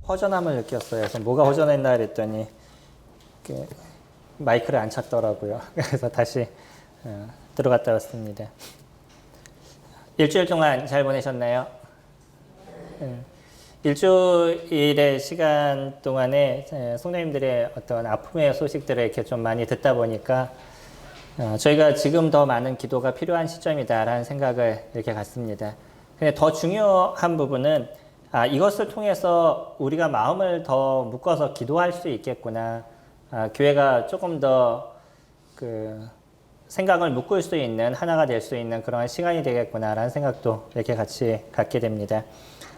허전함을 느꼈어요. 그래서 뭐가 허전했나 그랬더니 마이크를 안 찾더라고요. 그래서 다시 들어갔다 왔습니다. 일주일 동안 잘 보내셨나요? 일주일의 시간 동안에 성도님들의 어떤 아픔의 소식들을 이렇게 좀 많이 듣다 보니까 저희가 지금 더 많은 기도가 필요한 시점이다라는 생각을 이렇게 갖습니다. 근데 더 중요한 부분은 이것을 통해서 우리가 마음을 더 묶어서 기도할 수 있겠구나. 교회가 조금 더 생각을 묶을 수 있는 하나가 될 수 있는 그런 시간이 되겠구나라는 생각도 이렇게 같이 갖게 됩니다.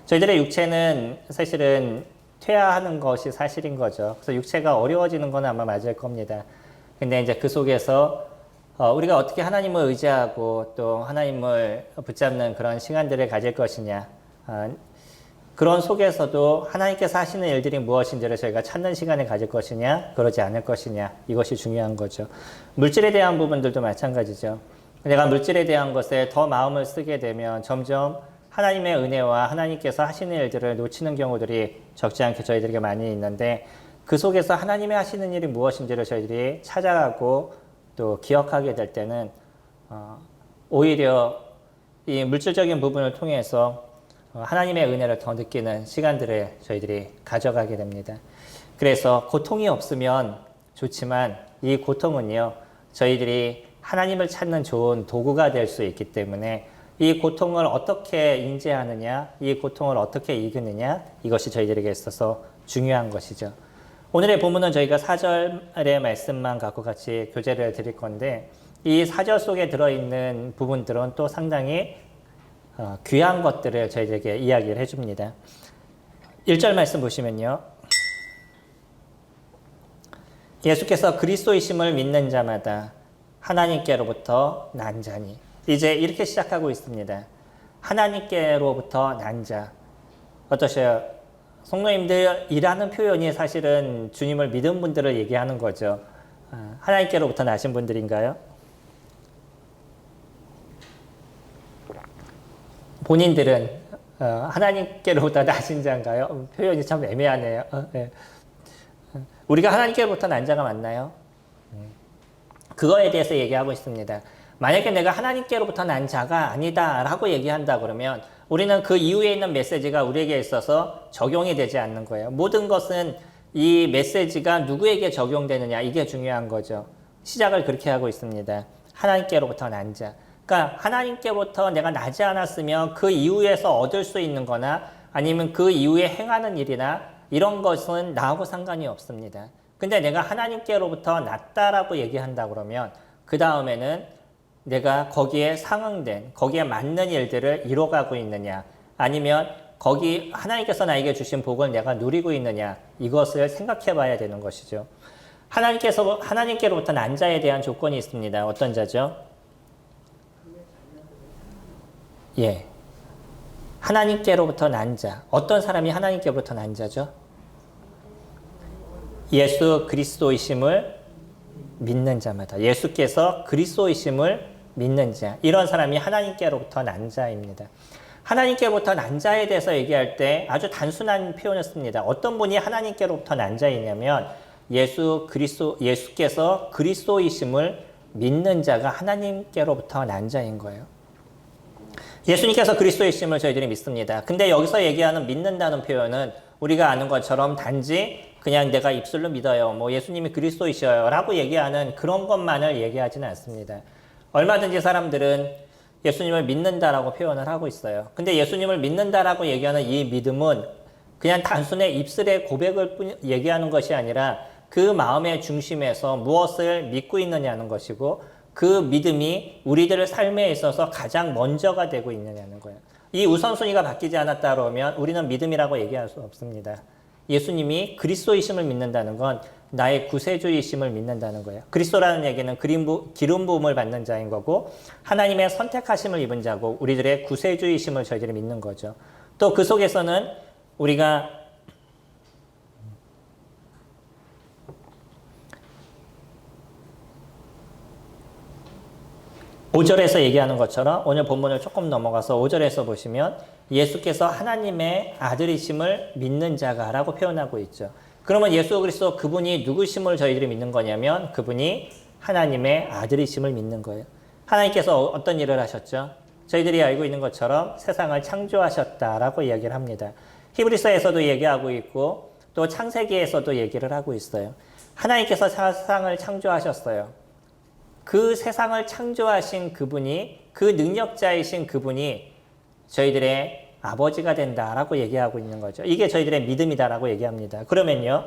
저희들의 육체는 사실은 퇴화하는 것이 사실인 거죠. 그래서 육체가 어려워지는 건 아마 맞을 겁니다. 근데 이제 그 속에서 우리가 어떻게 하나님을 의지하고 또 하나님을 붙잡는 그런 시간들을 가질 것이냐. 그런 속에서도 하나님께서 하시는 일들이 무엇인지를 저희가 찾는 시간을 가질 것이냐, 그러지 않을 것이냐. 이것이 중요한 거죠. 물질에 대한 부분들도 마찬가지죠. 내가 물질에 대한 것에 더 마음을 쓰게 되면 점점 하나님의 은혜와 하나님께서 하시는 일들을 놓치는 경우들이 적지 않게 저희들에게 많이 있는데 그 속에서 하나님이 하시는 일이 무엇인지를 저희들이 찾아가고 또 기억하게 될 때는 오히려 이 물질적인 부분을 통해서 하나님의 은혜를 더 느끼는 시간들을 저희들이 가져가게 됩니다. 그래서 고통이 없으면 좋지만 이 고통은요, 저희들이 하나님을 찾는 좋은 도구가 될 수 있기 때문에 이 고통을 어떻게 인지하느냐, 이 고통을 어떻게 이기느냐, 이것이 저희들에게 있어서 중요한 것이죠. 오늘의 본문은 저희가 4절의 말씀만 갖고 같이 교제를 드릴 건데 이 4절 속에 들어있는 부분들은 또 상당히 귀한 것들을 저희들에게 이야기를 해줍니다. 1절 말씀 보시면요. 예수께서 그리스도이심을 믿는 자마다 하나님께로부터 난 자니. 이제 이렇게 시작하고 있습니다. 하나님께로부터 난 자. 어떠세요? 성도님들이라는 표현이 사실은 주님을 믿은 분들을 얘기하는 거죠. 하나님께로부터 나신 분들인가요? 본인들은 하나님께로부터 나신 자인가요? 표현이 참 애매하네요. 네. 우리가 하나님께로부터 난 자가 맞나요? 그거에 대해서 얘기하고 있습니다. 만약에 내가 하나님께로부터 난 자가 아니다라고 얘기한다 그러면 우리는 그 이후에 있는 메시지가 우리에게 있어서 적용이 되지 않는 거예요. 모든 것은 이 메시지가 누구에게 적용되느냐, 이게 중요한 거죠. 시작을 그렇게 하고 있습니다. 하나님께로부터 난 자. 그러니까 하나님께로부터 내가 나지 않았으면 그 이후에서 얻을 수 있는 거나 아니면 그 이후에 행하는 일이나 이런 것은 나하고 상관이 없습니다. 근데 내가 하나님께로부터 났다라고 얘기한다 그러면 그 다음에는 내가 거기에 상응된, 거기에 맞는 일들을 이뤄가고 있느냐, 아니면 거기 하나님께서 나에게 주신 복을 내가 누리고 있느냐, 이것을 생각해 봐야 되는 것이죠. 하나님께로부터 난 자에 대한 조건이 있습니다. 어떤 자죠? 예. 하나님께로부터 난 자. 어떤 사람이 하나님께로부터 난 자죠? 예수 그리스도이심을 믿는 자마다. 예수께서 그리스도이심을 믿는 자. 이런 사람이 하나님께로부터 난 자입니다. 하나님께로부터 난 자에 대해서 얘기할 때 아주 단순한 표현을 씁니다. 어떤 분이 하나님께로부터 난 자이냐면 예수께서 그리스도이심을 믿는 자가 하나님께로부터 난 자인 거예요. 예수님께서 그리스도이심을 저희들이 믿습니다. 근데 여기서 얘기하는 믿는다는 표현은 우리가 아는 것처럼 단지 그냥 내가 입술로 믿어요. 뭐 예수님이 그리스도이셔요. 라고 얘기하는 그런 것만을 얘기하지는 않습니다. 얼마든지 사람들은 예수님을 믿는다라고 표현을 하고 있어요. 근데 예수님을 믿는다라고 얘기하는 이 믿음은 그냥 단순히 입술의 고백을 얘기하는 것이 아니라 그 마음의 중심에서 무엇을 믿고 있느냐는 것이고 그 믿음이 우리들의 삶에 있어서 가장 먼저가 되고 있느냐는 거예요. 이 우선순위가 바뀌지 않았다 그러면 우리는 믿음이라고 얘기할 수 없습니다. 예수님이 그리스도이심을 믿는다는 건 나의 구세주이심을 믿는다는 거예요. 그리스도라는 얘기는 기름 부음을 받는 자인 거고 하나님의 선택하심을 입은 자고 우리들의 구세주이심을 저희들이 믿는 거죠. 또 그 속에서는 우리가 5절에서 얘기하는 것처럼 오늘 본문을 조금 넘어가서 5절에서 보시면 예수께서 하나님의 아들이심을 믿는 자가라고 표현하고 있죠. 그러면 예수 그리스도 그분이 누구심을 저희들이 믿는 거냐면 그분이 하나님의 아들이심을 믿는 거예요. 하나님께서 어떤 일을 하셨죠? 저희들이 알고 있는 것처럼 세상을 창조하셨다라고 이야기를 합니다. 히브리서에서도 얘기하고 있고 또 창세기에서도 얘기를 하고 있어요. 하나님께서 세상을 창조하셨어요. 그 세상을 창조하신 그분이, 그 능력자이신 그분이 저희들의 아버지가 된다라고 얘기하고 있는 거죠. 이게 저희들의 믿음이다라고 얘기합니다. 그러면요,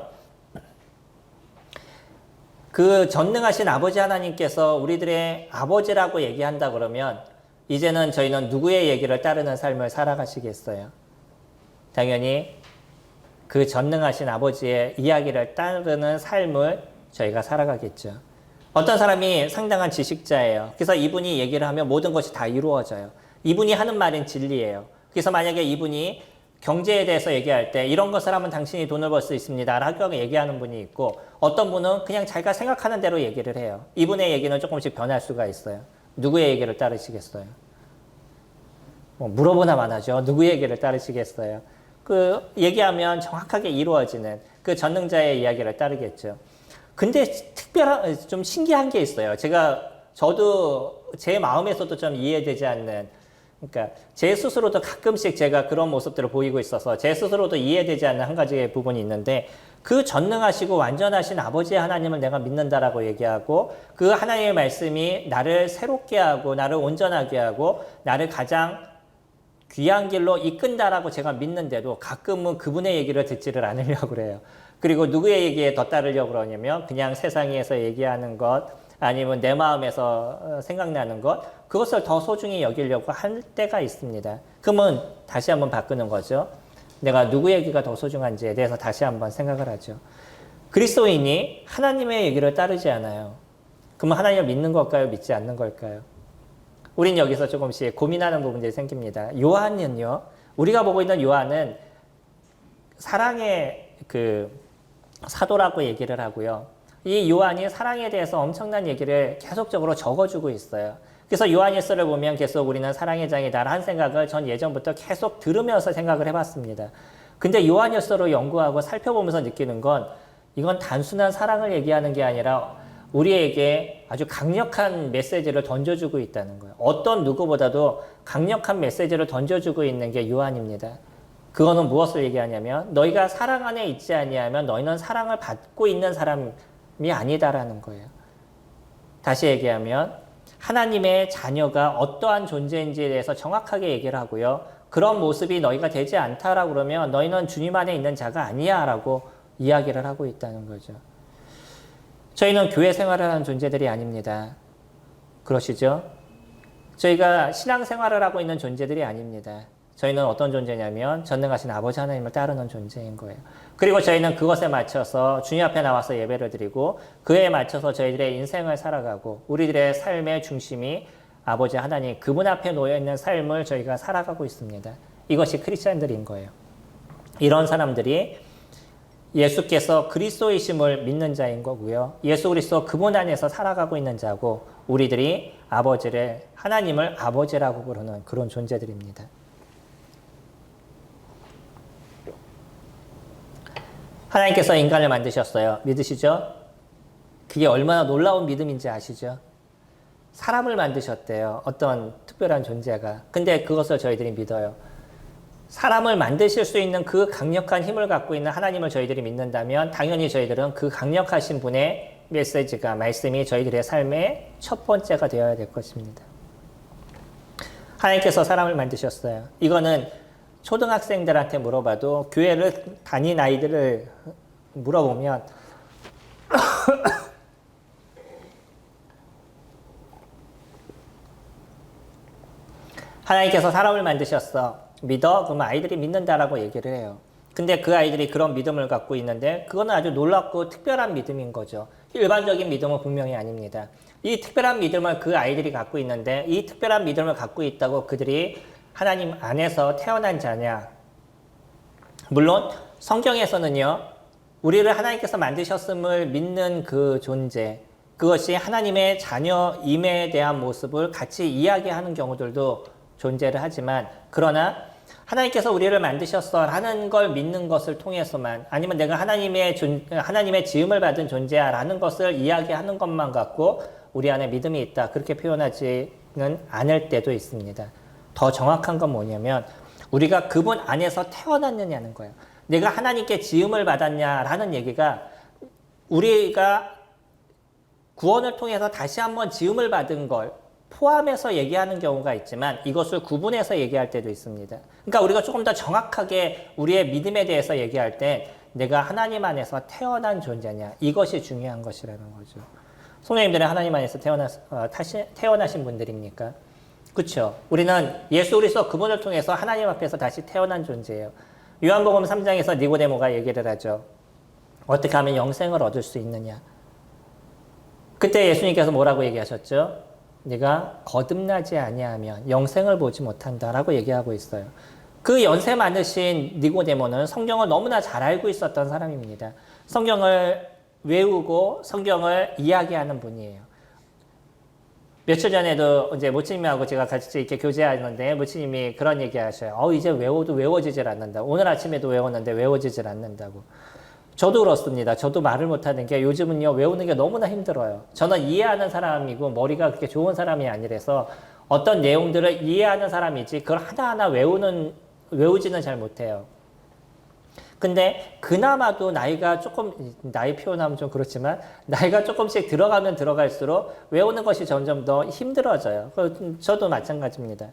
그 전능하신 아버지 하나님께서 우리들의 아버지라고 얘기한다 그러면 이제는 저희는 누구의 얘기를 따르는 삶을 살아가시겠어요? 당연히 그 전능하신 아버지의 이야기를 따르는 삶을 저희가 살아가겠죠. 어떤 사람이 상당한 지식자예요. 그래서 이분이 얘기를 하면 모든 것이 다 이루어져요. 이분이 하는 말은 진리예요. 그래서 만약에 이분이 경제에 대해서 얘기할 때 이런 것을 하면 당신이 돈을 벌 수 있습니다 라고 얘기하는 분이 있고 어떤 분은 그냥 자기가 생각하는 대로 얘기를 해요. 이분의 얘기는 조금씩 변할 수가 있어요. 누구의 얘기를 따르시겠어요? 물어보나만 하죠. 누구의 얘기를 따르시겠어요? 그 얘기하면 정확하게 이루어지는 그 전능자의 이야기를 따르겠죠. 근데 특별한, 좀 신기한 게 있어요. 저도 제 마음에서도 좀 이해되지 않는, 그러니까 제 스스로도 가끔씩 제가 그런 모습들을 보이고 있어서 제 스스로도 이해되지 않는 한 가지의 부분이 있는데 그 전능하시고 완전하신 아버지 하나님을 내가 믿는다라고 얘기하고 그 하나님의 말씀이 나를 새롭게 하고 나를 온전하게 하고 나를 가장 귀한 길로 이끈다라고 제가 믿는데도 가끔은 그분의 얘기를 듣지를 않으려고 그래요. 그리고 누구의 얘기에 더 따르려고 그러냐면 그냥 세상에서 얘기하는 것 아니면 내 마음에서 생각나는 것 그것을 더 소중히 여기려고 할 때가 있습니다. 그러면 다시 한번 바꾸는 거죠. 내가 누구의 얘기가 더 소중한지에 대해서 다시 한번 생각을 하죠. 그리스도인이 하나님의 얘기를 따르지 않아요. 그러면 하나님을 믿는 걸까요? 믿지 않는 걸까요? 우린 여기서 조금씩 고민하는 부분들이 생깁니다. 요한은요, 우리가 보고 있는 요한은 사랑의 그 사도라고 얘기를 하고요. 이 요한이 사랑에 대해서 엄청난 얘기를 계속적으로 적어주고 있어요. 그래서 요한일서를 보면 계속 우리는 사랑의 장이다라는 생각을 전 예전부터 계속 들으면서 생각을 해봤습니다. 근데 요한일서로 연구하고 살펴보면서 느끼는 건 이건 단순한 사랑을 얘기하는 게 아니라 우리에게 아주 강력한 메시지를 던져주고 있다는 거예요. 어떤 누구보다도 강력한 메시지를 던져주고 있는 게 요한입니다. 그거는 무엇을 얘기하냐면 너희가 사랑 안에 있지 아니하면 너희는 사랑을 받고 있는 사람이 아니다라는 거예요. 다시 얘기하면 하나님의 자녀가 어떠한 존재인지에 대해서 정확하게 얘기를 하고요. 그런 모습이 너희가 되지 않다라고 그러면 너희는 주님 안에 있는 자가 아니야 라고 이야기를 하고 있다는 거죠. 저희는 교회 생활을 하는 존재들이 아닙니다. 그러시죠? 저희가 신앙생활을 하고 있는 존재들이 아닙니다. 저희는 어떤 존재냐면 전능하신 아버지 하나님을 따르는 존재인 거예요. 그리고 저희는 그것에 맞춰서 주님 앞에 나와서 예배를 드리고 그에 맞춰서 저희들의 인생을 살아가고 우리들의 삶의 중심이 아버지 하나님 그분 앞에 놓여있는 삶을 저희가 살아가고 있습니다. 이것이 크리스찬들인 거예요. 이런 사람들이 예수께서 그리스도이심을 믿는 자인 거고요. 예수 그리스도 그분 안에서 살아가고 있는 자고 우리들이 아버지를 하나님을 아버지라고 부르는 그런 존재들입니다. 하나님께서 인간을 만드셨어요. 믿으시죠? 그게 얼마나 놀라운 믿음인지 아시죠? 사람을 만드셨대요. 어떤 특별한 존재가. 근데 그것을 저희들이 믿어요. 사람을 만드실 수 있는 그 강력한 힘을 갖고 있는 하나님을 저희들이 믿는다면 당연히 저희들은 그 강력하신 분의 메시지가, 말씀이 저희들의 삶의 첫 번째가 되어야 될 것입니다. 하나님께서 사람을 만드셨어요. 이거는 초등학생들한테 물어봐도 교회를 다닌 아이들을 물어보면 하나님께서 사람을 만드셨어. 믿어? 그러면 아이들이 믿는다라고 얘기를 해요. 근데 그 아이들이 그런 믿음을 갖고 있는데 그거는 아주 놀랍고 특별한 믿음인 거죠. 일반적인 믿음은 분명히 아닙니다. 이 특별한 믿음을 그 아이들이 갖고 있는데 이 특별한 믿음을 갖고 있다고 그들이 하나님 안에서 태어난 자냐? 물론 성경에서는요. 우리를 하나님께서 만드셨음을 믿는 그 존재, 그것이 하나님의 자녀임에 대한 모습을 같이 이야기하는 경우들도 존재를 하지만, 그러나 하나님께서 우리를 만드셨어라는 걸 믿는 것을 통해서만, 아니면 내가 하나님의 지음을 받은 존재야라는 것을 이야기하는 것만 갖고 우리 안에 믿음이 있다, 그렇게 표현하지는 않을 때도 있습니다. 더 정확한 건 뭐냐면 우리가 그분 안에서 태어났느냐는 거예요. 내가 하나님께 지음을 받았냐라는 얘기가 우리가 구원을 통해서 다시 한번 지음을 받은 걸 포함해서 얘기하는 경우가 있지만, 이것을 구분해서 얘기할 때도 있습니다. 그러니까 우리가 조금 더 정확하게 우리의 믿음에 대해서 얘기할 때 내가 하나님 안에서 태어난 존재냐, 이것이 중요한 것이라는 거죠. 성도님들은 하나님 안에서 태어나신 분들입니까? 그렇죠. 우리는 예수 그리스도 그분을 통해서 하나님 앞에서 다시 태어난 존재예요. 요한복음 3장에서 니고데모가 얘기를 하죠. 어떻게 하면 영생을 얻을 수 있느냐. 그때 예수님께서 뭐라고 얘기하셨죠? 네가 거듭나지 아니하면 영생을 보지 못한다라고 얘기하고 있어요. 그 연세 많으신 니고데모는 성경을 너무나 잘 알고 있었던 사람입니다. 성경을 외우고 성경을 이야기하는 분이에요. 며칠 전에도 이제 모치님하고 제가 같이 이렇게 교제하는데 모치님이 그런 얘기 하셔요. 이제 외워도 외워지질 않는다. 오늘 아침에도 외웠는데 외워지질 않는다고. 저도 그렇습니다. 저도 말을 못하는 게 요즘은요, 외우는 게 너무나 힘들어요. 저는 이해하는 사람이고 머리가 그렇게 좋은 사람이 아니라서 어떤 내용들을 이해하는 사람이지 그걸 하나하나 외우지는 잘 못해요. 근데 그나마도 나이가 조금, 나이 표현하면 좀 그렇지만 나이가 조금씩 들어가면 들어갈수록 외우는 것이 점점 더 힘들어져요. 저도 마찬가지입니다.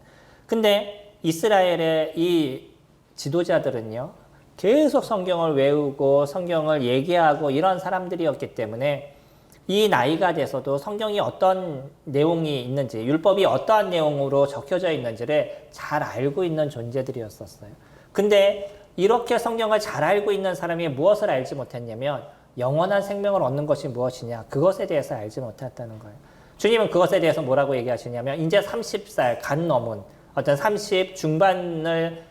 근데 이스라엘의 이 지도자들은요, 계속 성경을 외우고 성경을 얘기하고 이런 사람들이었기 때문에 이 나이가 돼서도 성경이 어떤 내용이 있는지, 율법이 어떠한 내용으로 적혀져 있는지를 잘 알고 있는 존재들이었었어요. 근데 이렇게 성경을 잘 알고 있는 사람이 무엇을 알지 못했냐면 영원한 생명을 얻는 것이 무엇이냐, 그것에 대해서 알지 못했다는 거예요. 주님은 그것에 대해서 뭐라고 얘기하시냐면 이제 30살 간 넘은 어떤 30 중반을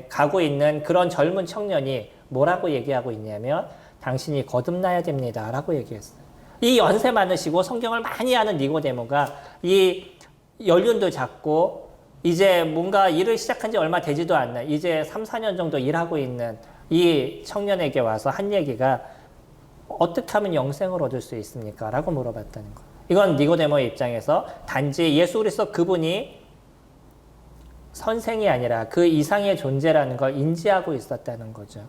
가고 있는 그런 젊은 청년이 뭐라고 얘기하고 있냐면 당신이 거듭나야 됩니다 라고 얘기했어요. 이 연세 많으시고 성경을 많이 아는 니고데모가 이 연륜도 작고 이제 뭔가 일을 시작한 지 얼마 되지도 않는, 이제 3, 4년 정도 일하고 있는 이 청년에게 와서 한 얘기가 어떻게 하면 영생을 얻을 수 있습니까? 라고 물어봤다는 거예요. 이건 니고데모의 입장에서 단지 예수 그리스도 그분이 선생이 아니라 그 이상의 존재라는 걸 인지하고 있었다는 거죠.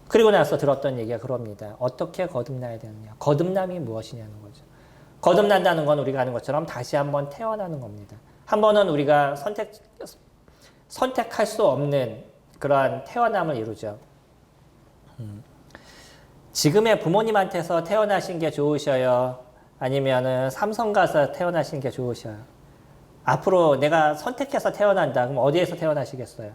그리고 나서 들었던 얘기가 그럽니다. 어떻게 거듭나야 되느냐. 거듭남이 무엇이냐는 거죠. 거듭난다는 건 우리가 아는 것처럼 다시 한번 태어나는 겁니다. 한 번은 우리가 선택할 수 없는 그러한 태어남을 이루죠. 지금의 부모님한테서 태어나신 게 좋으셔요? 아니면은 삼성 가서 태어나신 게 좋으셔요? 앞으로 내가 선택해서 태어난다. 그럼 어디에서 태어나시겠어요?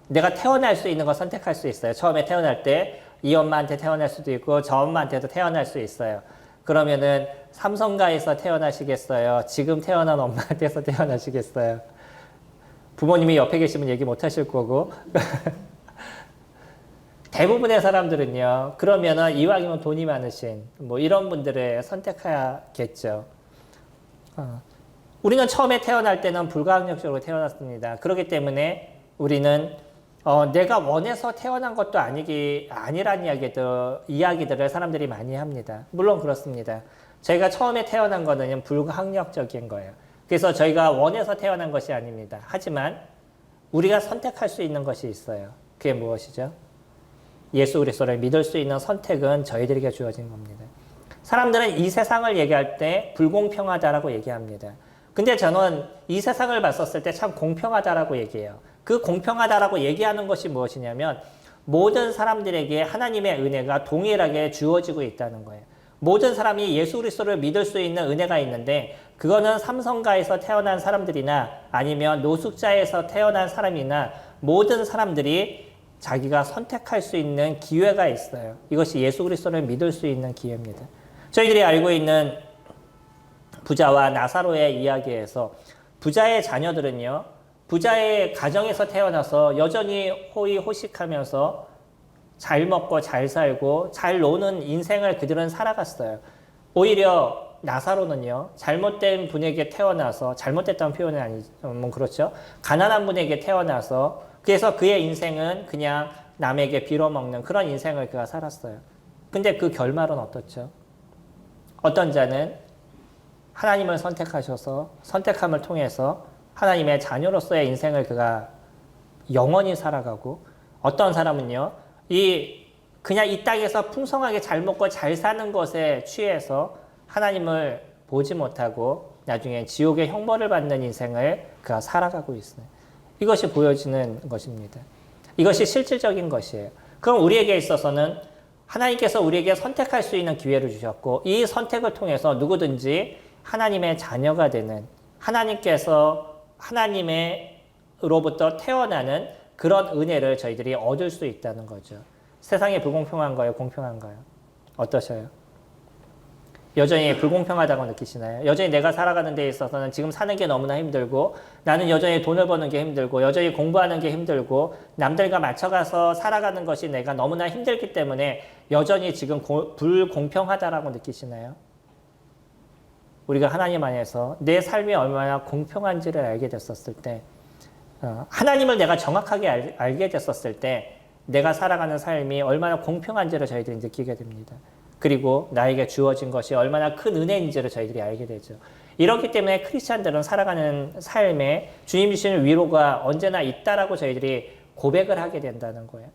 내가 태어날 수 있는 거 선택할 수 있어요. 처음에 태어날 때 이 엄마한테 태어날 수도 있고 저 엄마한테도 태어날 수 있어요. 그러면은 삼성가에서 태어나시겠어요? 지금 태어난 엄마한테서 태어나시겠어요? 부모님이 옆에 계시면 얘기 못 하실 거고. 대부분의 사람들은요, 그러면은 이왕이면 돈이 많으신 뭐 이런 분들을 선택하겠죠. 우리는 처음에 태어날 때는 불가항력적으로 태어났습니다. 그렇기 때문에 우리는 내가 원해서 태어난 것도 아니란 이야기들을 사람들이 많이 합니다. 물론 그렇습니다. 저희가 처음에 태어난 거는 불가항력적인 거예요. 그래서 저희가 원해서 태어난 것이 아닙니다. 하지만 우리가 선택할 수 있는 것이 있어요. 그게 무엇이죠? 예수 그리스도를 믿을 수 있는 선택은 저희들에게 주어진 겁니다. 사람들은 이 세상을 얘기할 때 불공평하다라고 얘기합니다. 근데 저는 이 세상을 봤었을 때 참 공평하다라고 얘기해요. 그 공평하다라고 얘기하는 것이 무엇이냐면 모든 사람들에게 하나님의 은혜가 동일하게 주어지고 있다는 거예요. 모든 사람이 예수 그리스도를 믿을 수 있는 은혜가 있는데 그거는 삼성가에서 태어난 사람들이나 아니면 노숙자에서 태어난 사람이나 모든 사람들이 자기가 선택할 수 있는 기회가 있어요. 이것이 예수 그리스도를 믿을 수 있는 기회입니다. 저희들이 알고 있는 부자와 나사로의 이야기에서 부자의 자녀들은요, 부자의 가정에서 태어나서 여전히 호의호식하면서 잘 먹고 잘 살고 잘 노는 인생을 그들은 살아갔어요. 오히려 나사로는요, 잘못된 분에게 태어나서, 잘못됐다는 표현은 아니지만, 그렇죠. 가난한 분에게 태어나서, 그래서 그의 인생은 그냥 남에게 빌어먹는 그런 인생을 그가 살았어요. 근데 그 결말은 어떻죠? 어떤 자는 하나님을 선택하셔서, 선택함을 통해서 하나님의 자녀로서의 인생을 그가 영원히 살아가고, 어떤 사람은요, 그냥 이 땅에서 풍성하게 잘 먹고 잘 사는 것에 취해서 하나님을 보지 못하고 나중에 지옥의 형벌을 받는 인생을 그가 살아가고 있어요. 이것이 보여지는 것입니다. 이것이 실질적인 것이에요. 그럼 우리에게 있어서는 하나님께서 우리에게 선택할 수 있는 기회를 주셨고, 이 선택을 통해서 누구든지 하나님의 자녀가 되는, 하나님께서 하나님으로부터 태어나는 그런 은혜를 저희들이 얻을 수 있다는 거죠. 세상이 불공평한가요? 공평한가요? 어떠셔요? 여전히 불공평하다고 느끼시나요? 여전히 내가 살아가는 데 있어서는 지금 사는 게 너무나 힘들고, 나는 여전히 돈을 버는 게 힘들고, 여전히 공부하는 게 힘들고, 남들과 맞춰가서 살아가는 것이 내가 너무나 힘들기 때문에 여전히 지금 불공평하다라고 느끼시나요? 우리가 하나님 안에서 내 삶이 얼마나 공평한지를 알게 됐었을 때, 하나님을 내가 정확하게 알게 됐었을 때 내가 살아가는 삶이 얼마나 공평한지를 저희들이 느끼게 됩니다. 그리고 나에게 주어진 것이 얼마나 큰 은혜인지를 저희들이 알게 되죠. 이렇기 때문에 크리스찬들은 살아가는 삶에 주님 주시는 위로가 언제나 있다라고 저희들이 고백을 하게 된다는 거예요.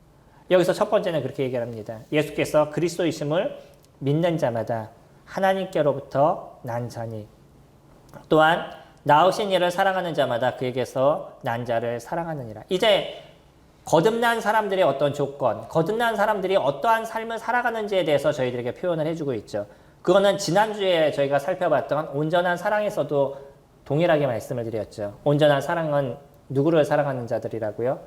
여기서 첫 번째는 그렇게 얘기합니다. 예수께서 그리스도이심을 믿는 자마다 하나님께로부터 난 자니, 또한 나으신 이를 사랑하는 자마다 그에게서 난 자를 사랑하느니라. 이제 거듭난 사람들의 어떤 조건, 거듭난 사람들이 어떠한 삶을 살아가는지에 대해서 저희들에게 표현을 해주고 있죠. 그거는 지난주에 저희가 살펴봤던 온전한 사랑에서도 동일하게 말씀을 드렸죠. 온전한 사랑은 누구를 사랑하는 자들이라고요?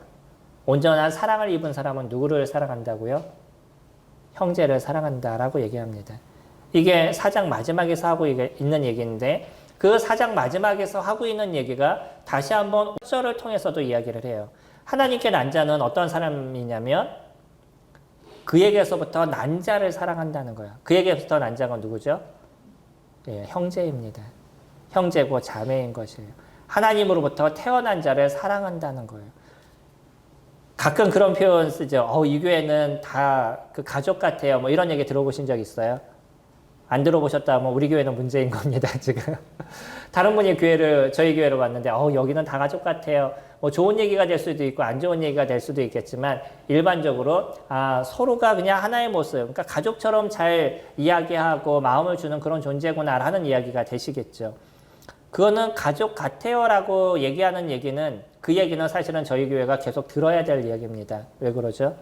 온전한 사랑을 입은 사람은 누구를 사랑한다고요? 형제를 사랑한다라고 얘기합니다. 이게 4장 마지막에서 하고 있는 얘기인데, 그 4장 마지막에서 하고 있는 얘기가 다시 한번 5절을 통해서도 이야기를 해요. 하나님께 난 자는 어떤 사람이냐면 그에게서부터 난 자를 사랑한다는 거야. 그에게서부터 난 자가 누구죠? 예, 형제입니다. 형제고 자매인 것이에요. 하나님으로부터 태어난 자를 사랑한다는 거예요. 가끔 그런 표현 쓰죠. 이 교회는 다 그 가족 같아요. 뭐 이런 얘기 들어보신 적 있어요? 안 들어보셨다면 우리 교회는 문제인 겁니다, 지금. 다른 분이 저희 교회로 왔는데, 여기는 다 가족 같아요. 뭐 좋은 얘기가 될 수도 있고, 안 좋은 얘기가 될 수도 있겠지만, 일반적으로, 서로가 그냥 하나의 모습, 그러니까 가족처럼 잘 이야기하고 마음을 주는 그런 존재구나라는 이야기가 되시겠죠. 그거는 가족 같아요라고 얘기하는 얘기는, 그 얘기는 사실은 저희 교회가 계속 들어야 될 이야기입니다. 왜 그러죠?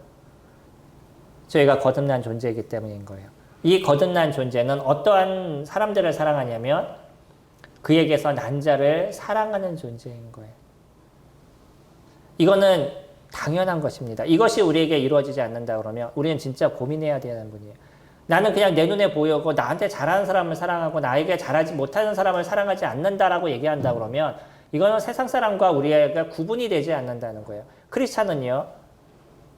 저희가 거듭난 존재이기 때문인 거예요. 이 거듭난 존재는 어떠한 사람들을 사랑하냐면 그에게서 난 자를 사랑하는 존재인 거예요. 이거는 당연한 것입니다. 이것이 우리에게 이루어지지 않는다 그러면 우리는 진짜 고민해야 되는 분이에요. 나는 그냥 내 눈에 보이고 나한테 잘하는 사람을 사랑하고 나에게 잘하지 못하는 사람을 사랑하지 않는다라고 얘기한다 그러면 이거는 세상 사람과 우리가 구분이 되지 않는다는 거예요. 크리스찬은요,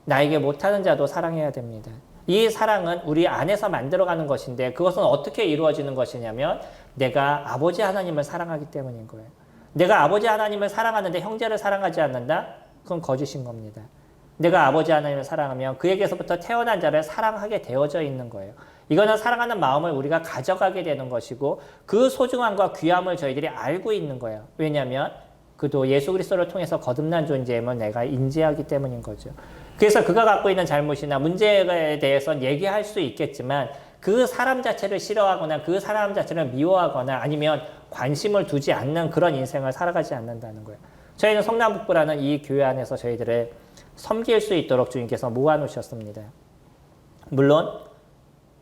나에게 못하는 자도 사랑해야 됩니다. 이 사랑은 우리 안에서 만들어가는 것인데 그것은 어떻게 이루어지는 것이냐면 내가 아버지 하나님을 사랑하기 때문인 거예요. 내가 아버지 하나님을 사랑하는데 형제를 사랑하지 않는다? 그건 거짓인 겁니다. 내가 아버지 하나님을 사랑하면 그에게서부터 태어난 자를 사랑하게 되어져 있는 거예요. 이거는 사랑하는 마음을 우리가 가져가게 되는 것이고 그 소중함과 귀함을 저희들이 알고 있는 거예요. 왜냐하면 그도 예수 그리스도를 통해서 거듭난 존재임을 내가 인지하기 때문인 거죠. 그래서 그가 갖고 있는 잘못이나 문제에 대해서는 얘기할 수 있겠지만 그 사람 자체를 싫어하거나 그 사람 자체를 미워하거나 아니면 관심을 두지 않는 그런 인생을 살아가지 않는다는 거예요. 저희는 성남북부라는 이 교회 안에서 저희들을 섬길 수 있도록 주님께서 모아놓으셨습니다. 물론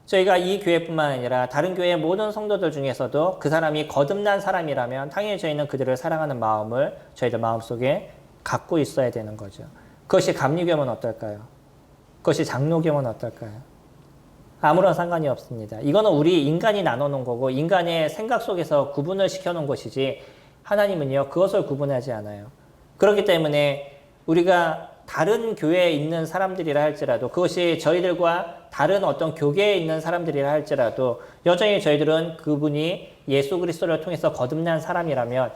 저희가 이 교회뿐만 아니라 다른 교회의 모든 성도들 중에서도 그 사람이 거듭난 사람이라면 당연히 저희는 그들을 사랑하는 마음을 저희들 마음속에 갖고 있어야 되는 거죠. 그것이 감리교면 어떨까요? 그것이 장로교면 어떨까요? 아무런 상관이 없습니다. 이거는 우리 인간이 나눠놓은 거고 인간의 생각 속에서 구분을 시켜놓은 것이지 하나님은요 그것을 구분하지 않아요. 그렇기 때문에 우리가 다른 교회에 있는 사람들이라 할지라도, 그것이 저희들과 다른 어떤 교계에 있는 사람들이라 할지라도 여전히 저희들은 그분이 예수 그리스도를 통해서 거듭난 사람이라면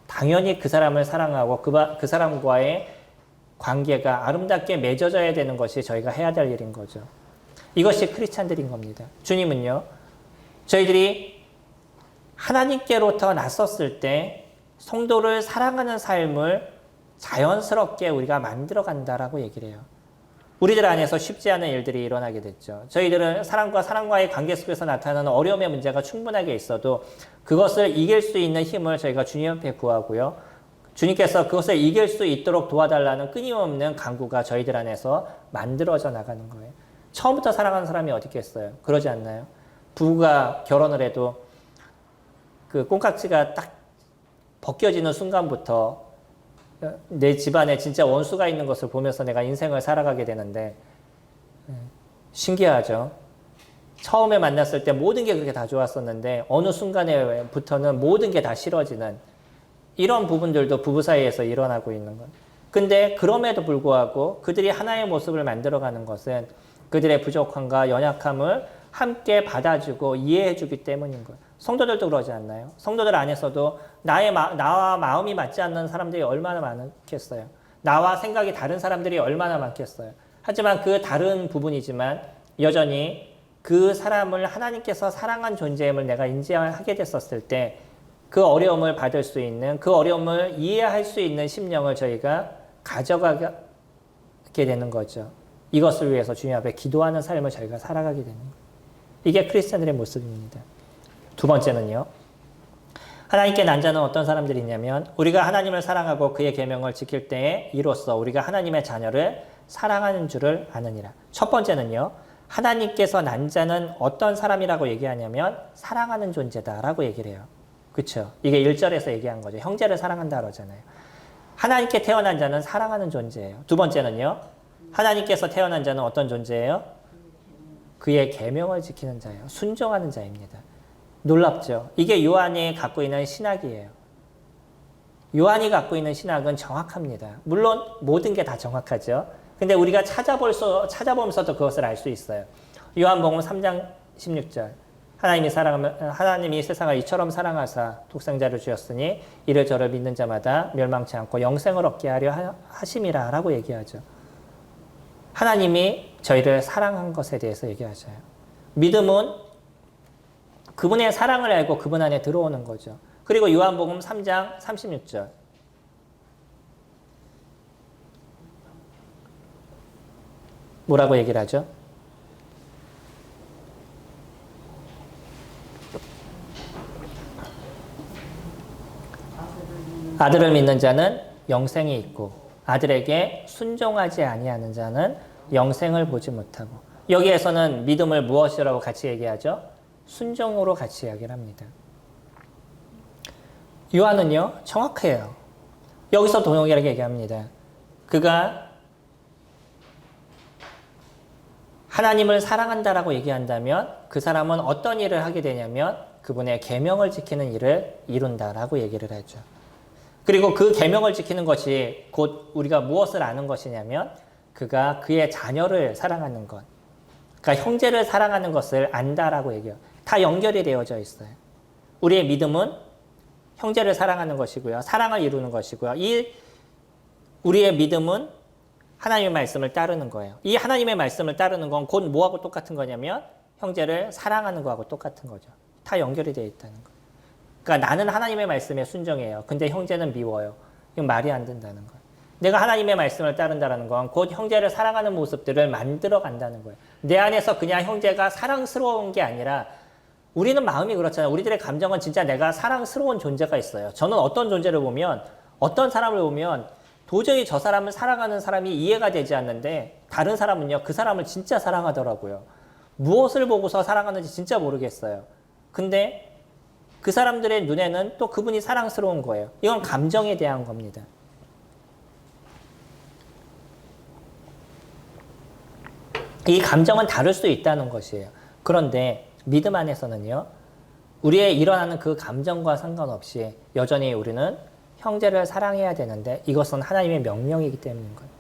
당연히 그 사람을 사랑하고 그 사람과의 관계가 아름답게 맺어져야 되는 것이 저희가 해야 될 일인 거죠. 이것이 크리스찬들인 겁니다. 주님은요, 저희들이 하나님께로부터 났었을 때 성도를 사랑하는 삶을 자연스럽게 우리가 만들어 간다라고 얘기를 해요. 우리들 안에서 쉽지 않은 일들이 일어나게 됐죠. 저희들은 사람과 사람과의 관계 속에서 나타나는 어려움의 문제가 충분하게 있어도 그것을 이길 수 있는 힘을 저희가 주님 앞에 구하고요. 주님께서 그것을 이길 수 있도록 도와달라는 끊임없는 간구가 저희들 안에서 만들어져 나가는 거예요. 처음부터 사랑하는 사람이 어디 있겠어요? 그러지 않나요? 부부가 결혼을 해도 그 콩깍지가 딱 벗겨지는 순간부터 내 집안에 진짜 원수가 있는 것을 보면서 내가 인생을 살아가게 되는데 신기하죠. 처음에 만났을 때 모든 게 그렇게 다 좋았었는데 어느 순간에부터는 모든 게 다 싫어지는 이런 부분들도 부부 사이에서 일어나고 있는 것. 근데 그럼에도 불구하고 그들이 하나의 모습을 만들어가는 것은 그들의 부족함과 연약함을 함께 받아주고 이해해주기 때문인 거예요. 성도들도 그러지 않나요? 성도들 안에서도 나와 마음이 맞지 않는 사람들이 얼마나 많겠어요. 나와 생각이 다른 사람들이 얼마나 많겠어요. 하지만 그 다른 부분이지만 여전히 그 사람을 하나님께서 사랑한 존재임을 내가 인지하게 됐었을 때 그 어려움을 받을 수 있는, 그 어려움을 이해할 수 있는 심령을 저희가 가져가게 되는 거죠. 이것을 위해서 주님 앞에 기도하는 삶을 저희가 살아가게 되는 거예요. 이게 크리스찬들의 모습입니다. 두 번째는요. 하나님께 난 자는 어떤 사람들이냐면 우리가 하나님을 사랑하고 그의 계명을 지킬 때에 이로써 우리가 하나님의 자녀를 사랑하는 줄을 아느니라. 첫 번째는요. 하나님께서 난 자는 어떤 사람이라고 얘기하냐면 사랑하는 존재다라고 얘기를 해요. 그렇죠? 이게 1절에서 얘기한 거죠. 형제를 사랑한다 그러잖아요. 하나님께 태어난 자는 사랑하는 존재예요. 두 번째는요. 하나님께서 태어난 자는 어떤 존재예요? 그의 계명을 지키는 자예요. 순종하는 자입니다. 놀랍죠? 이게 요한이 갖고 있는 신학이에요. 요한이 갖고 있는 신학은 정확합니다. 물론 모든 게 다 정확하죠. 근데 우리가 찾아보면서도 그것을 알 수 있어요. 요한복음 3장 16절. 하나님이 세상을 이처럼 사랑하사 독생자를 주셨으니 이를 저를 믿는 자마다 멸망치 않고 영생을 얻게 하려 하심이라 라고 얘기하죠. 하나님이 저희를 사랑한 것에 대해서 얘기하죠. 믿음은 그분의 사랑을 알고 그분 안에 들어오는 거죠. 그리고 요한복음 3장 36절. 뭐라고 얘기를 하죠? 아들을 믿는 자는 영생이 있고 아들에게 순종하지 아니하는 자는 영생을 보지 못하고. 여기에서는 믿음을 무엇이라고 같이 얘기하죠? 순종으로 같이 이야기를 합니다. 요한은요, 정확해요. 여기서 동일하게 얘기합니다. 그가 하나님을 사랑한다라고 얘기한다면 그 사람은 어떤 일을 하게 되냐면 그분의 계명을 지키는 일을 이룬다라고 얘기를 하죠. 그리고 그 계명을 지키는 것이 곧 우리가 무엇을 아는 것이냐면 그가 그의 자녀를 사랑하는 것. 그러니까 형제를 사랑하는 것을 안다라고 얘기해요. 다 연결이 되어져 있어요. 우리의 믿음은 형제를 사랑하는 것이고요. 사랑을 이루는 것이고요. 우리의 믿음은 하나님의 말씀을 따르는 거예요. 이 하나님의 말씀을 따르는 건 곧 뭐하고 똑같은 거냐면 형제를 사랑하는 거하고 똑같은 거죠. 다 연결이 되어 있다는 거예요. 그러니까 나는 하나님의 말씀에 순종해요. 근데 형제는 미워요. 이건 말이 안 된다는 거예요. 내가 하나님의 말씀을 따른다는 건 곧 형제를 사랑하는 모습들을 만들어 간다는 거예요. 내 안에서 그냥 형제가 사랑스러운 게 아니라 우리는 마음이 그렇잖아요. 우리들의 감정은 진짜 내가 사랑스러운 존재가 있어요. 저는 어떤 존재를 보면 어떤 사람을 보면 도저히 저 사람을 사랑하는 사람이 이해가 되지 않는데 다른 사람은요. 그 사람을 진짜 사랑하더라고요. 무엇을 보고서 사랑하는지 진짜 모르겠어요. 근데 그 사람들의 눈에는 또 그분이 사랑스러운 거예요. 이건 감정에 대한 겁니다. 이 감정은 다를 수 있다는 것이에요. 그런데 믿음 안에서는요. 우리의 일어나는 그 감정과 상관없이 여전히 우리는 형제를 사랑해야 되는데 이것은 하나님의 명령이기 때문인 거예요.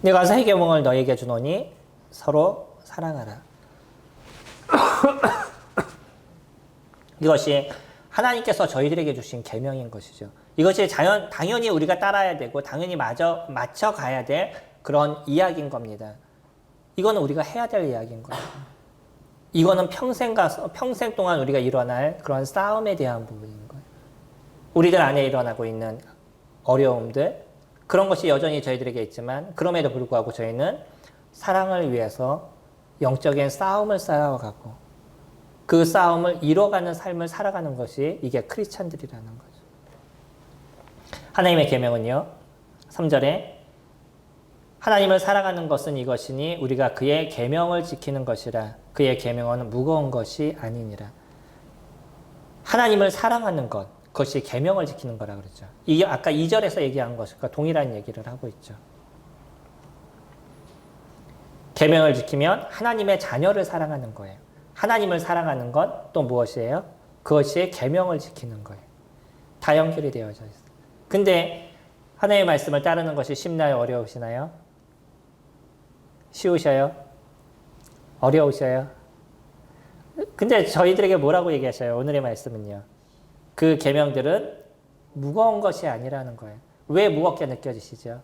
내가 새 계명을 너에게 주노니 서로 사랑하라. 이것이 하나님께서 저희들에게 주신 계명인 것이죠. 이것이 당연히 우리가 따라야 되고 당연히 맞춰가야 될 그런 이야기인 겁니다. 이거는 우리가 해야 될 이야기인 거예요. 이거는 평생 동안 우리가 일어날 그런 싸움에 대한 부분인 거예요. 우리들 안에 일어나고 있는 어려움들, 그런 것이 여전히 저희들에게 있지만 그럼에도 불구하고 저희는 사랑을 위해서 영적인 싸움을 싸워가고 그 싸움을 이뤄가는 삶을 살아가는 것이 이게 크리스찬들이라는 거죠. 하나님의 계명은요. 3절에 하나님을 사랑하는 것은 이것이니 우리가 그의 계명을 지키는 것이라. 그의 계명은 무거운 것이 아니니라. 하나님을 사랑하는 것, 그것이 계명을 지키는 거라 그랬죠. 이게 아까 2절에서 얘기한 것과 동일한 얘기를 하고 있죠. 계명을 지키면 하나님의 자녀를 사랑하는 거예요. 하나님을 사랑하는 것 또 무엇이에요? 그것이 계명을 지키는 거예요. 다 연결이 되어져 있어요. 근데 하나님의 말씀을 따르는 것이 쉽나요? 어려우시나요? 쉬우셔요? 어려우셔요? 근데 저희들에게 뭐라고 얘기하셔요? 오늘의 말씀은요. 그 계명들은 무거운 것이 아니라는 거예요. 왜 무겁게 느껴지시죠?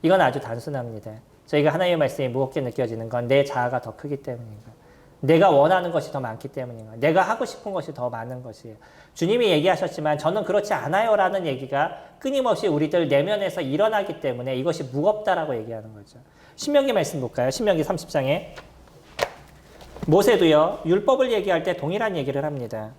이건 아주 단순합니다. 저희가 하나님의 말씀이 무겁게 느껴지는 건 내 자아가 더 크기 때문인 거예요. 내가 원하는 것이 더 많기 때문인 거예요. 내가 하고 싶은 것이 더 많은 것이에요. 주님이 얘기하셨지만 저는 그렇지 않아요 라는 얘기가 끊임없이 우리들 내면에서 일어나기 때문에 이것이 무겁다라고 얘기하는 거죠. 신명기 말씀 볼까요? 신명기 30장에 모세도요. 율법을 얘기할 때 동일한 얘기를 합니다.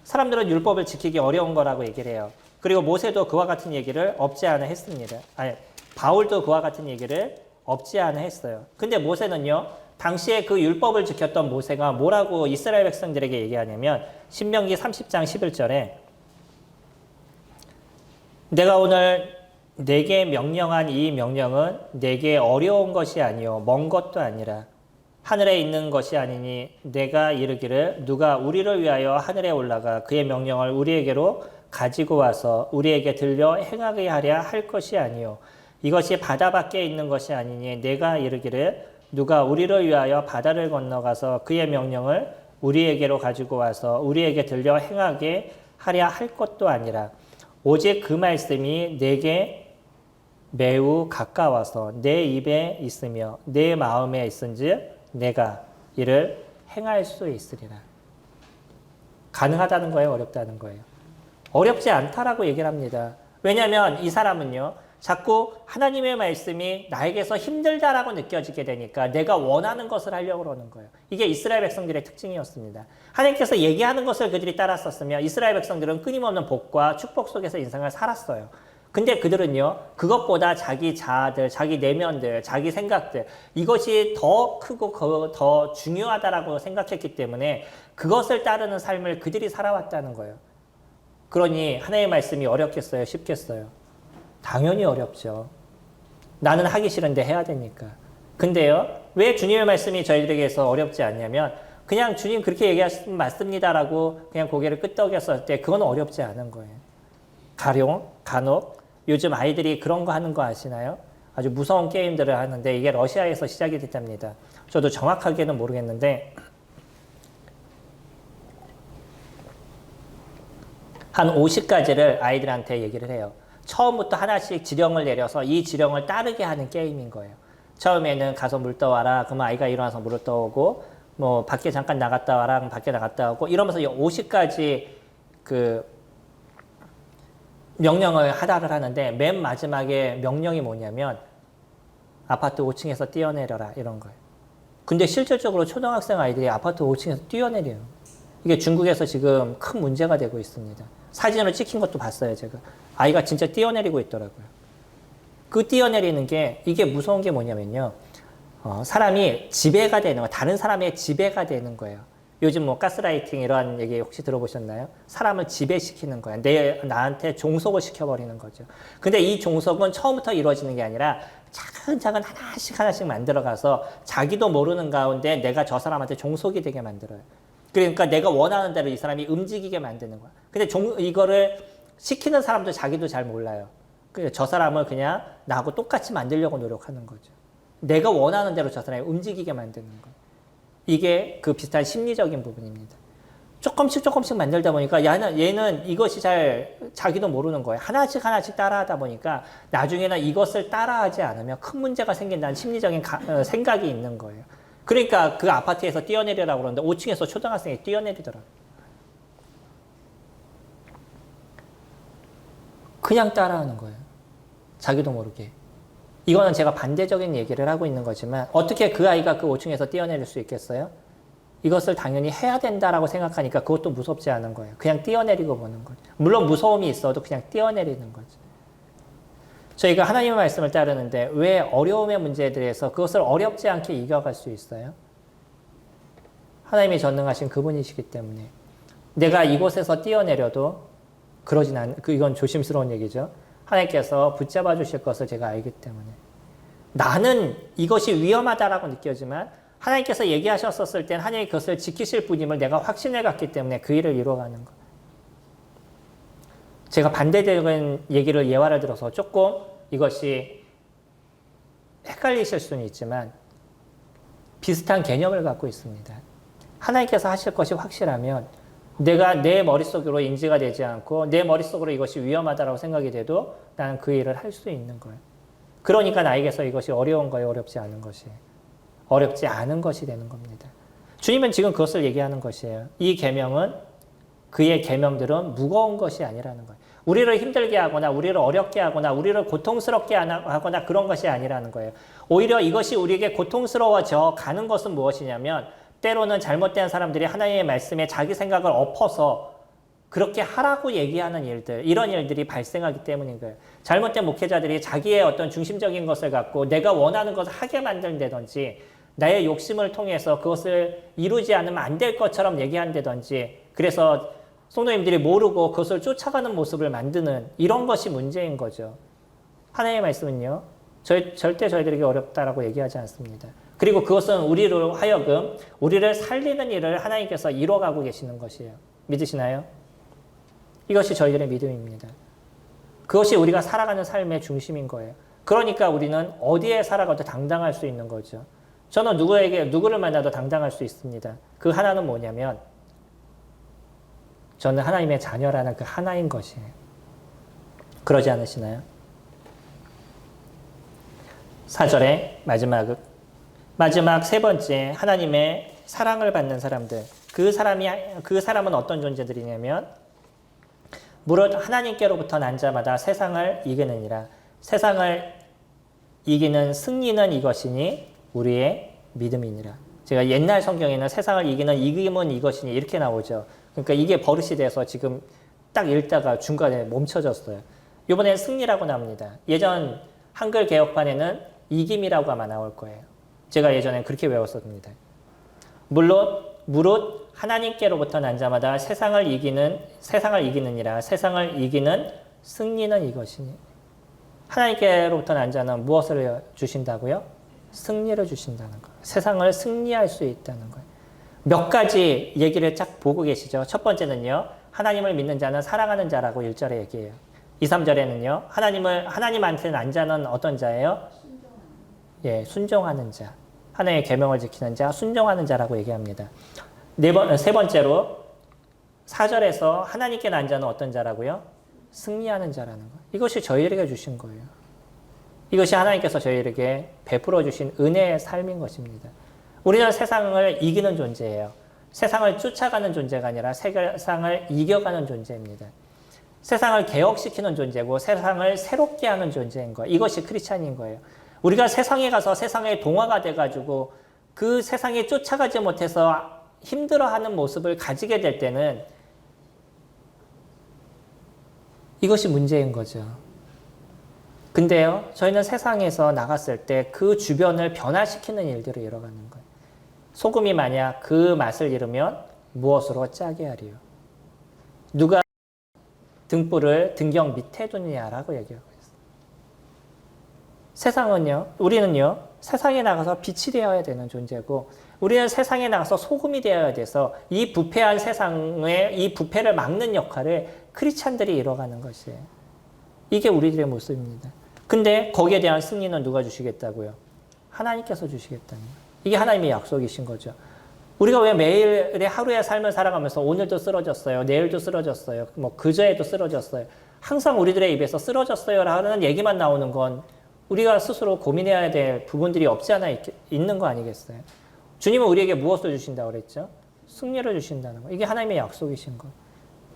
사람들은 율법을 지키기 어려운 거라고 얘기를 해요. 그리고 모세도 그와 같은 얘기를 없지 않아 했습니다. 아니, 바울도 그와 같은 얘기를 없지 않아 했어요. 근데 모세는요. 당시에 그 율법을 지켰던 모세가 뭐라고 이스라엘 백성들에게 얘기하냐면 신명기 30장 11절에 내가 오늘 내게 명령한 이 명령은 내게 어려운 것이 아니요 먼 것도 아니라 하늘에 있는 것이 아니니 내가 이르기를 누가 우리를 위하여 하늘에 올라가 그의 명령을 우리에게로 가지고 와서 우리에게 들려 행하게 하랴 할 것이 아니요 이것이 바다 밖에 있는 것이 아니니 내가 이르기를 누가 우리를 위하여 바다를 건너가서 그의 명령을 우리에게로 가지고 와서 우리에게 들려 행하게 하랴 할 것도 아니라 오직 그 말씀이 내게 매우 가까워서 내 입에 있으며 내 마음에 있은즉 내가 이를 행할 수 있으리라. 가능하다는 거예요? 어렵다는 거예요? 어렵지 않다라고 얘기를 합니다. 왜냐하면 이 사람은요. 자꾸 하나님의 말씀이 나에게서 힘들다라고 느껴지게 되니까 내가 원하는 것을 하려고 그러는 거예요. 이게 이스라엘 백성들의 특징이었습니다. 하나님께서 얘기하는 것을 그들이 따랐었으면 이스라엘 백성들은 끊임없는 복과 축복 속에서 인생을 살았어요. 근데 그들은요. 그것보다 자기 자아들, 자기 내면들, 자기 생각들 이것이 더 크고 더 중요하다라고 생각했기 때문에 그것을 따르는 삶을 그들이 살아왔다는 거예요. 그러니 하나님의 말씀이 어렵겠어요? 쉽겠어요? 당연히 어렵죠. 나는 하기 싫은데 해야 되니까. 근데요. 왜 주님의 말씀이 저희들에게서 어렵지 않냐면 그냥 주님 그렇게 얘기하시면 맞습니다라고 그냥 고개를 끄덕였을 때 그건 어렵지 않은 거예요. 간혹 요즘 아이들이 그런 거 하는 거 아시나요? 아주 무서운 게임들을 하는데 이게 러시아에서 시작이 됐답니다. 저도 정확하게는 모르겠는데 한 50가지를 아이들한테 얘기를 해요. 처음부터 하나씩 지령을 내려서 이 지령을 따르게 하는 게임인 거예요. 처음에는 가서 물 떠와라. 그러면 아이가 일어나서 물을 떠오고 뭐 밖에 잠깐 나갔다 와라. 그럼 밖에 나갔다 오고 이러면서 50가지 그 명령을 하다를 하는데 맨 마지막에 명령이 뭐냐면 아파트 5층에서 뛰어내려라 이런 거예요. 근데 실질적으로 초등학생 아이들이 아파트 5층에서 뛰어내려요. 이게 중국에서 지금 큰 문제가 되고 있습니다. 사진으로 찍힌 것도 봤어요, 제가. 아이가 진짜 뛰어내리고 있더라고요. 그 뛰어내리는 게 이게 무서운 게 뭐냐면요. 사람이 지배가 되는 거예요. 다른 사람의 지배가 되는 거예요. 요즘 뭐 가스라이팅 이런 얘기 혹시 들어보셨나요? 사람을 지배시키는 거예요. 나한테 종속을 시켜버리는 거죠. 근데 이 종속은 처음부터 이루어지는 게 아니라 차근차근 하나씩 만들어가서 자기도 모르는 가운데 내가 저 사람한테 종속이 되게 만들어요. 그러니까 내가 원하는 대로 이 사람이 움직이게 만드는 거야. 근데 이거를 시키는 사람도 자기도 잘 몰라요. 저 사람을 그냥 나하고 똑같이 만들려고 노력하는 거죠. 내가 원하는 대로 저 사람이 움직이게 만드는 거예요. 이게 그 비슷한 심리적인 부분입니다. 조금씩 만들다 보니까 얘는 이것이 잘 자기도 모르는 거예요. 하나씩 따라하다 보니까 나중에는 이것을 따라하지 않으면 큰 문제가 생긴다는 심리적인 생각이 있는 거예요. 그러니까 그 아파트에서 뛰어내리라고 그러는데 5층에서 초등학생이 뛰어내리더라고요. 그냥 따라하는 거예요. 자기도 모르게. 이거는 제가 반대적인 얘기를 하고 있는 거지만 어떻게 그 아이가 그 5층에서 뛰어내릴 수 있겠어요? 이것을 당연히 해야 된다라고 생각하니까 그것도 무섭지 않은 거예요. 그냥 뛰어내리고 보는 거죠. 물론 무서움이 있어도 그냥 뛰어내리는 거죠. 저희가 하나님의 말씀을 따르는데 왜 어려움의 문제에 대해서 그것을 어렵지 않게 이겨갈 수 있어요? 하나님이 전능하신 그분이시기 때문에 내가 이곳에서 뛰어내려도 이건 조심스러운 얘기죠. 하나님께서 붙잡아 주실 것을 제가 알기 때문에 나는 이것이 위험하다라고 느껴지만 하나님께서 얘기하셨었을 땐 하나님이 그것을 지키실 분임을 내가 확신해 갔기 때문에 그 일을 이루어가는 것. 제가 반대적인 얘기를 예화를 들어서 조금 이것이 헷갈리실 수는 있지만 비슷한 개념을 갖고 있습니다. 하나님께서 하실 것이 확실하면 내가 내 머릿속으로 인지가 되지 않고 내 머릿속으로 이것이 위험하다고 생각이 돼도 나는 그 일을 할 수 있는 거예요. 그러니까 나에게서 이것이 어려운 거예요, 어렵지 않은 것이. 어렵지 않은 것이 되는 겁니다. 주님은 지금 그것을 얘기하는 것이에요. 이 계명은 그의 계명들은 무거운 것이 아니라는 거예요. 우리를 힘들게 하거나 우리를 어렵게 하거나 우리를 고통스럽게 하거나 그런 것이 아니라는 거예요. 오히려 이것이 우리에게 고통스러워져 가는 것은 무엇이냐면 때로는 잘못된 사람들이 하나님의 말씀에 자기 생각을 엎어서 그렇게 하라고 얘기하는 일들, 이런 일들이 발생하기 때문인 거예요. 잘못된 목회자들이 자기의 어떤 중심적인 것을 갖고 내가 원하는 것을 하게 만든다든지 나의 욕심을 통해서 그것을 이루지 않으면 안 될 것처럼 얘기한다든지 그래서 성도님들이 모르고 그것을 쫓아가는 모습을 만드는 이런 것이 문제인 거죠. 하나님의 말씀은요. 절대 저희들에게 어렵다라고 얘기하지 않습니다. 그리고 그것은 우리로 하여금 우리를 살리는 일을 하나님께서 이뤄가고 계시는 것이에요. 믿으시나요? 이것이 저희들의 믿음입니다. 그것이 우리가 살아가는 삶의 중심인 거예요. 그러니까 우리는 어디에 살아가도 당당할 수 있는 거죠. 저는 누구를 만나도 당당할 수 있습니다. 그 하나는 뭐냐면 저는 하나님의 자녀라는 그 하나인 것이에요. 그러지 않으시나요? 4절의 마지막 세 번째 하나님의 사랑을 받는 사람들. 그 사람은 어떤 존재들이냐면 무릇 하나님께로부터 난 자마다 세상을 이기느니라. 세상을 이기는 승리는 이것이니 우리의 믿음이니라. 제가 옛날 성경에는 세상을 이기는 이김은 이것이니 이렇게 나오죠. 그러니까 이게 버릇이 돼서 지금 딱 읽다가 중간에 멈춰졌어요. 이번엔 승리라고 나옵니다. 예전 한글 개혁판에는 이김이라고 아마 나올 거예요. 제가 예전에 그렇게 외웠었습니다. 무릇 하나님께로부터 난 자마다 세상을 이기느니라. 세상을 이기는 승리는 이것이니. 하나님께로부터 난 자는 무엇을 주신다고요? 승리를 주신다는 거예요. 세상을 승리할 수 있다는 거예요. 몇 가지 얘기를 쫙 보고 계시죠. 첫 번째는요. 하나님을 믿는 자는 사랑하는 자라고 1절에 얘기해요. 2, 3절에는요. 하나님한테 난 자는 어떤 자예요? 순종하는 자. 하나님의 계명을 지키는 자, 순종하는 자라고 얘기합니다. 세 번째로 4절에서 하나님께 난 자는 어떤 자라고요? 승리하는 자라는 거예요. 이것이 저희에게 주신 거예요. 이것이 하나님께서 저희에게 베풀어 주신 은혜의 삶인 것입니다. 우리는 세상을 이기는 존재예요. 세상을 쫓아가는 존재가 아니라 세상을 이겨가는 존재입니다. 세상을 개혁시키는 존재고 세상을 새롭게 하는 존재인 거예요. 이것이 크리스찬인 거예요. 우리가 세상에 가서 세상의 동화가 돼가지고 그 세상에 쫓아가지 못해서 힘들어하는 모습을 가지게 될 때는 이것이 문제인 거죠. 근데요, 저희는 세상에서 나갔을 때 그 주변을 변화시키는 일들을 이뤄가는 거예요. 소금이 만약 그 맛을 잃으면 무엇으로 짜게 하리요? 누가 등불을 등경 밑에 두느냐라고 얘기하고 있어요. 우리는요, 세상에 나가서 빛이 되어야 되는 존재고, 우리는 세상에 나가서 소금이 되어야 돼서 이 부패한 세상의 이 부패를 막는 역할을 크리스찬들이 이뤄가는 것이에요. 이게 우리들의 모습입니다. 근데 거기에 대한 승리는 누가 주시겠다고요? 하나님께서 주시겠다는 거예요. 이게 하나님의 약속이신 거죠. 우리가 왜 매일의 하루의 삶을 살아가면서 오늘도 쓰러졌어요. 내일도 쓰러졌어요. 뭐 그저에도 쓰러졌어요. 항상 우리들의 입에서 쓰러졌어요라는 얘기만 나오는 건 우리가 스스로 고민해야 될 부분들이 없지 않아 있는 거 아니겠어요? 주님은 우리에게 무엇을 주신다고 그랬죠? 승리를 주신다는 거. 이게 하나님의 약속이신 거.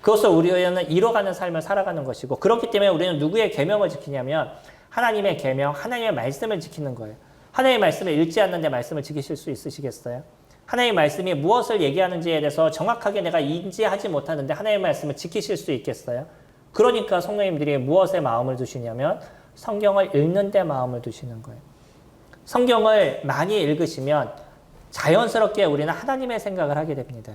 그것을 우리는 이뤄가는 삶을 살아가는 것이고 그렇기 때문에 우리는 누구의 계명을 지키냐면 하나님의 계명, 하나님의 말씀을 지키는 거예요. 하나님의 말씀을 읽지 않는데 말씀을 지키실 수 있으시겠어요? 하나님의 말씀이 무엇을 얘기하는지에 대해서 정확하게 내가 인지하지 못하는데 하나님의 말씀을 지키실 수 있겠어요? 그러니까 성도님들이 무엇에 마음을 두시냐면 성경을 읽는 데 마음을 두시는 거예요. 성경을 많이 읽으시면 자연스럽게 우리는 하나님의 생각을 하게 됩니다.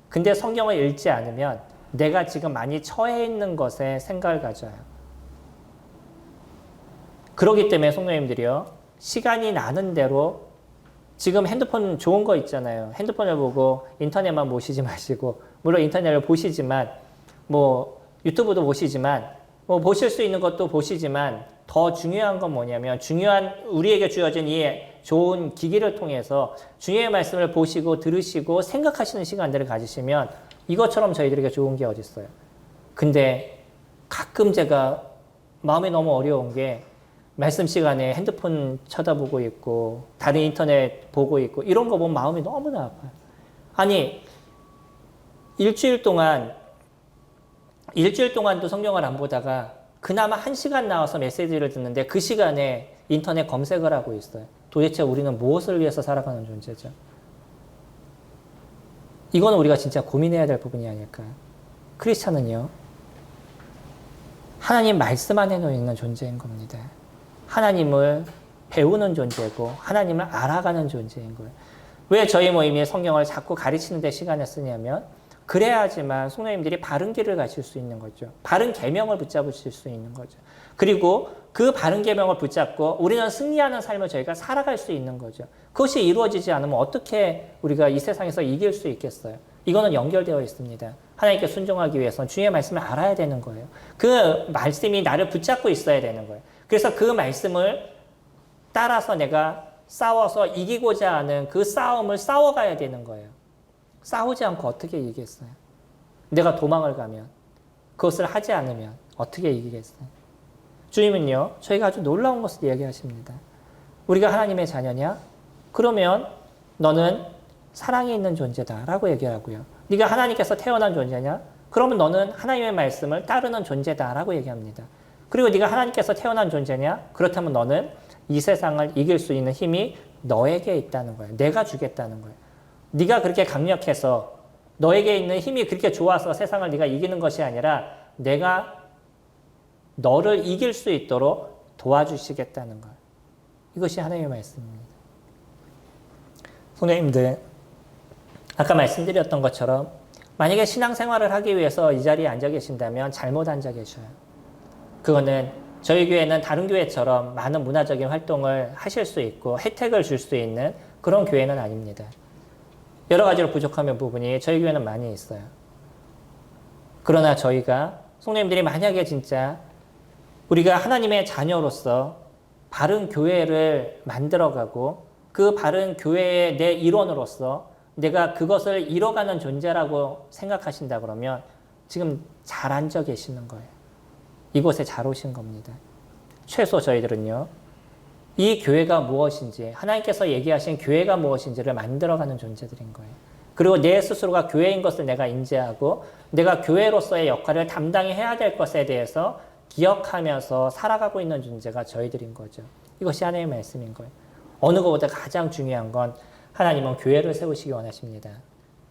근데 성경을 읽지 않으면 내가 지금 많이 처해 있는 것에 생각을 가져요. 그렇기 때문에 성도님들이요, 시간이 나는 대로 지금 핸드폰 좋은 거 있잖아요. 핸드폰을 보고 인터넷만 보시지 마시고, 물론 인터넷을 보시지만, 뭐 유튜브도 보시지만, 뭐 보실 수 있는 것도 보시지만, 더 중요한 건 뭐냐면, 우리에게 주어진 이 좋은 기기를 통해서 주님의 말씀을 보시고 들으시고 생각하시는 시간들을 가지시면 이것처럼 저희들에게 좋은 게 어디 있어요. 근데 가끔 제가 마음이 너무 어려운 게 말씀 시간에 핸드폰 쳐다보고 있고 다른 인터넷 보고 있고 이런 거 보면 마음이 너무나 아파요. 아니 일주일 동안도 성경을 안 보다가 그나마 1시간 나와서 메시지를 듣는데 그 시간에 인터넷 검색을 하고 있어요. 도대체 우리는 무엇을 위해서 살아가는 존재죠? 이거는 우리가 진짜 고민해야 될 부분이 아닐까요? 크리스찬은요, 하나님 말씀 안에 놓여있는 존재인 겁니다. 하나님을 배우는 존재고 하나님을 알아가는 존재인 거예요. 왜 저희 모임이 성경을 자꾸 가르치는 데 시간을 쓰냐면 그래야지만 성도님들이 바른 길을 가실 수 있는 거죠. 바른 계명을 붙잡으실 수 있는 거죠. 그리고 그 바른 계명을 붙잡고 우리는 승리하는 삶을 저희가 살아갈 수 있는 거죠. 그것이 이루어지지 않으면 어떻게 우리가 이 세상에서 이길 수 있겠어요? 이거는 연결되어 있습니다. 하나님께 순종하기 위해서는 주의 말씀을 알아야 되는 거예요. 그 말씀이 나를 붙잡고 있어야 되는 거예요. 그래서 그 말씀을 따라서 내가 싸워서 이기고자 하는 그 싸움을 싸워가야 되는 거예요. 싸우지 않고 어떻게 이기겠어요? 내가 도망을 가면, 그것을 하지 않으면 어떻게 이기겠어요? 주님은요, 저희가 아주 놀라운 것을 이야기하십니다. 우리가 하나님의 자녀냐? 그러면 너는 사랑이 있는 존재다 라고 얘기하고요. 네가 하나님께서 태어난 존재냐? 그러면 너는 하나님의 말씀을 따르는 존재다 라고 얘기합니다. 그리고 네가 하나님께서 태어난 존재냐? 그렇다면 너는 이 세상을 이길 수 있는 힘이 너에게 있다는 거예요. 내가 주겠다는 거예요. 네가 그렇게 강력해서 너에게 있는 힘이 그렇게 좋아서 세상을 네가 이기는 것이 아니라 내가 너를 이길 수 있도록 도와주시겠다는 것. 이것이 하나님의 말씀입니다. 성도님들, 아까 말씀드렸던 것처럼 만약에 신앙생활을 하기 위해서 이 자리에 앉아 계신다면 잘못 앉아 계셔요. 그거는 저희 교회는 다른 교회처럼 많은 문화적인 활동을 하실 수 있고 혜택을 줄 수 있는 그런 교회는 아닙니다. 여러 가지로 부족한 부분이 저희 교회는 많이 있어요. 그러나 저희가 성도님들이 만약에 진짜 우리가 하나님의 자녀로서 바른 교회를 만들어가고 그 바른 교회의 내 일원으로서 내가 그것을 이뤄가는 존재라고 생각하신다 그러면 지금 잘 앉아 계시는 거예요. 이곳에 잘 오신 겁니다. 최소 저희들은요, 이 교회가 무엇인지, 하나님께서 얘기하신 교회가 무엇인지를 만들어가는 존재들인 거예요. 그리고 내 스스로가 교회인 것을 내가 인지하고 내가 교회로서의 역할을 담당해야 될 것에 대해서 기억하면서 살아가고 있는 존재가 저희들인 거죠. 이것이 하나님의 말씀인 거예요. 어느 것보다 가장 중요한 건 하나님은 교회를 세우시기 원하십니다.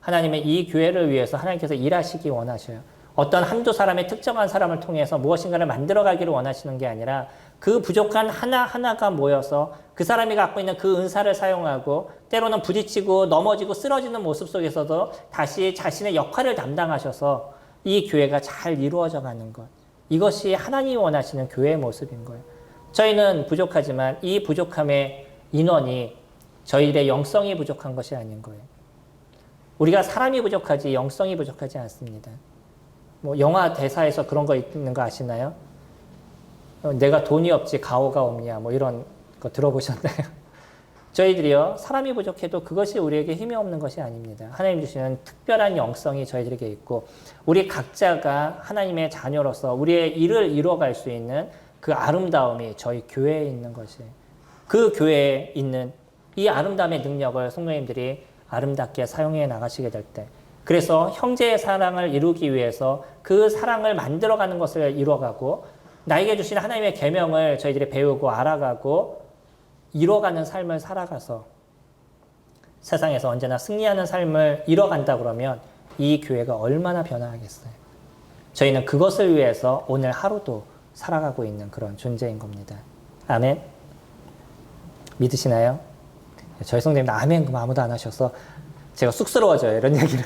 하나님은 이 교회를 위해서 하나님께서 일하시기 원하셔요. 어떤 한두 사람의 특정한 사람을 통해서 무엇인가를 만들어가기를 원하시는 게 아니라 그 부족한 하나하나가 모여서 그 사람이 갖고 있는 그 은사를 사용하고 때로는 부딪히고 넘어지고 쓰러지는 모습 속에서도 다시 자신의 역할을 담당하셔서 이 교회가 잘 이루어져 가는 것. 이것이 하나님이 원하시는 교회의 모습인 거예요. 저희는 부족하지만 이 부족함의 인원이 저희들의 영성이 부족한 것이 아닌 거예요. 우리가 사람이 부족하지 영성이 부족하지 않습니다. 뭐 영화 대사에서 그런 거 있는 거 아시나요? 내가 돈이 없지 가오가 없냐 뭐 이런 거 들어보셨나요? 저희들이요 사람이 부족해도 그것이 우리에게 힘이 없는 것이 아닙니다. 하나님 주시는 특별한 영성이 저희들에게 있고 우리 각자가 하나님의 자녀로서 우리의 일을 이루어갈 수 있는 그 아름다움이 저희 교회에 있는 것이에요. 그 교회에 있는 이 아름다움의 능력을 성도님들이 아름답게 사용해 나가시게 될 때 그래서 형제의 사랑을 이루기 위해서 그 사랑을 만들어가는 것을 이루어가고 나에게 주신 하나님의 계명을 저희들이 배우고 알아가고 이뤄가는 삶을 살아가서 세상에서 언제나 승리하는 삶을 이뤄간다 그러면 이 교회가 얼마나 변화하겠어요. 저희는 그것을 위해서 오늘 하루도 살아가고 있는 그런 존재인 겁니다. 아멘. 믿으시나요? 저희 성도님들 아멘 그럼 아무도 안 하셔서 제가 쑥스러워져요. 이런 얘기를.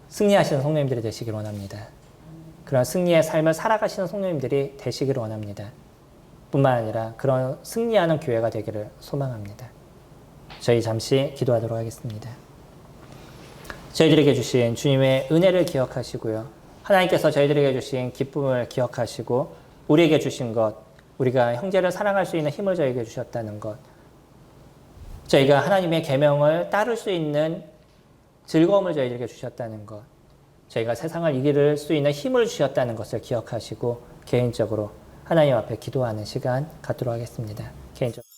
승리하시는 성도님들이 되시길 원합니다. 그런 승리의 삶을 살아가시는 성도님들이 되시기를 원합니다. 뿐만 아니라 그런 승리하는 교회가 되기를 소망합니다. 저희 잠시 기도하도록 하겠습니다. 저희들에게 주신 주님의 은혜를 기억하시고요. 하나님께서 저희들에게 주신 기쁨을 기억하시고 우리에게 주신 것, 우리가 형제를 사랑할 수 있는 힘을 저희에게 주셨다는 것, 저희가 하나님의 계명을 따를 수 있는 즐거움을 저희들에게 주셨다는 것, 저희가 세상을 이길 수 있는 힘을 주셨다는 것을 기억하시고 개인적으로 하나님 앞에 기도하는 시간 갖도록 하겠습니다. 개인적으로.